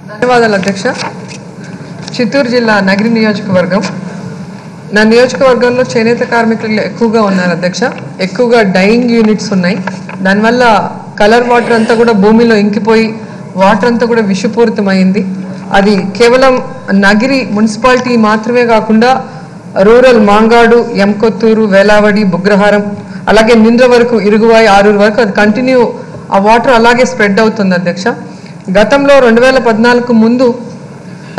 ధన్యవాదాలు అధ్యక్ష. చిత్తూరు జిల్లా నగరి నియోజకవర్గం. నా నియోజకవర్గంలో చేనేత కార్మికులు ఎక్కువగా ఉన్నారు అధ్యక్ష. ఎక్కువగా డైయింగ్ యూనిట్స్ ఉన్నాయి. దానివల్ల కలర్ వాటర్ అంతా కూడా భూమిలో ఇంకిపోయి వాటర్ అంతా కూడా విషపూరితమైంది. అది కేవలం నగిరి మున్సిపాలిటీ మాత్రమే కాకుండా రూరల్ మాంగాడు, ఎంకొత్తూరు, వేలావడి, బుగ్రహారం, అలాగే నింద్ర వరకు, ఇరుగువాయి, ఆరూరు వరకు అది కంటిన్యూ ఆ వాటర్ అలాగే స్ప్రెడ్ అవుతుంది అధ్యక్ష. గతంలో 2014 ముందు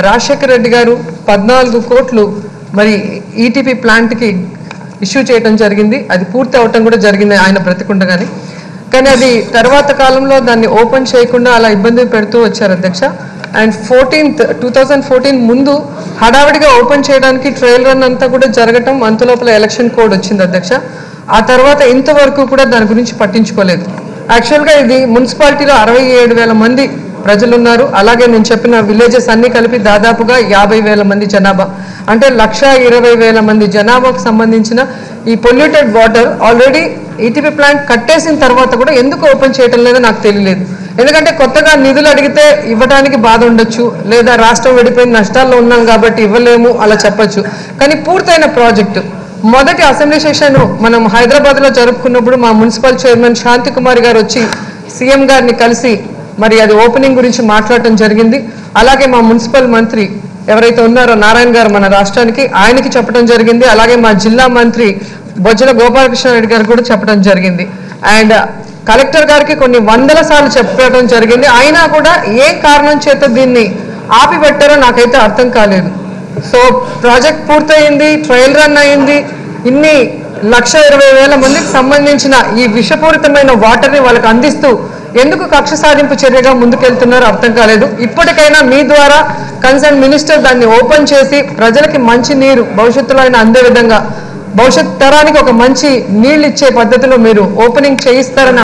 రాజశేఖర రెడ్డి గారు 14 కోట్లు మరి ఈటీపీ ప్లాంట్కి ఇష్యూ చేయడం జరిగింది. అది పూర్తి అవటం కూడా జరిగింది ఆయన బ్రతికుండగానే. కానీ అది తర్వాత కాలంలో దాన్ని ఓపెన్ చేయకుండా అలా ఇబ్బంది పెడుతూ వచ్చారు అధ్యక్ష. అండ్ 2014 ముందు హడావిడిగా ఓపెన్ చేయడానికి ట్రయల్ రన్ అంతా కూడా జరగటం, అంతలోపల ఎలక్షన్ కోడ్ వచ్చింది అధ్యక్ష. ఆ తర్వాత ఇంతవరకు కూడా దాని గురించి పట్టించుకోలేదు. యాక్చువల్గా ఇది మున్సిపాలిటీలో 67,000 మంది ప్రజలు ఉన్నారు. అలాగే నేను చెప్పిన విలేజెస్ అన్నీ కలిపి దాదాపుగా 50,000 మంది జనాభా, అంటే 1,20,000 మంది జనాభాకు సంబంధించిన ఈ polluted water already ETP plant కట్టేసిన తర్వాత కూడా ఎందుకు ఓపెన్ చేయటం లేదో నాకు తెలియలేదు. ఎందుకంటే కొత్తగా నిధులు అడిగితే ఇవ్వడానికి బాధ ఉండొచ్చు, లేదా రాష్ట్రం విడిపోయిన నష్టాల్లో ఉన్నాం కాబట్టి ఇవ్వలేము అలా చెప్పచ్చు. కానీ పూర్తయిన ప్రాజెక్టు మొదటి అసెంబ్లీ సెషన్ మనం హైదరాబాద్లో జరుపుకున్నప్పుడు మా మున్సిపల్ చైర్మన్ శాంతి కుమార్ గారు వచ్చి సీఎం గారిని కలిసి మరి అది ఓపెనింగ్ గురించి మాట్లాడటం జరిగింది. అలాగే మా మున్సిపల్ మంత్రి ఎవరైతే ఉన్నారో నారాయణ గారు మన రాష్ట్రానికి, ఆయనకి చెప్పడం జరిగింది. అలాగే మా జిల్లా మంత్రి బొజ్జల గోపాలకృష్ణారెడ్డి గారు కూడా చెప్పడం జరిగింది. అండ్ కలెక్టర్ గారికి కొన్ని 100 సార్లు చెప్పడం జరిగింది. అయినా కూడా ఏ కారణం చేత దీన్ని ఆపిపెట్టారో నాకైతే అర్థం కాలేదు. సో ప్రాజెక్ట్ పూర్తయింది, ట్రయల్ రన్ అయింది. ఇన్ని 1,20,000 మందికి సంబంధించిన ఈ విషపూరితమైన వాటర్ని వాళ్ళకి అందిస్తూ ఎందుకు కక్ష సాధింపు చర్యగా ముందుకెళ్తున్నారో అర్థం కాలేదు. ఇప్పటికైనా మీ ద్వారా కన్సర్న్ మినిస్టర్ దాన్ని ఓపెన్ చేసి ప్రజలకి మంచి నీరు భవిష్యత్తులో అయినా అందే విధంగా, భవిష్యత్ తరానికి ఒక మంచి నీళ్ళు ఇచ్చే పద్ధతిలో మీరు ఓపెనింగ్ చేయిస్తారని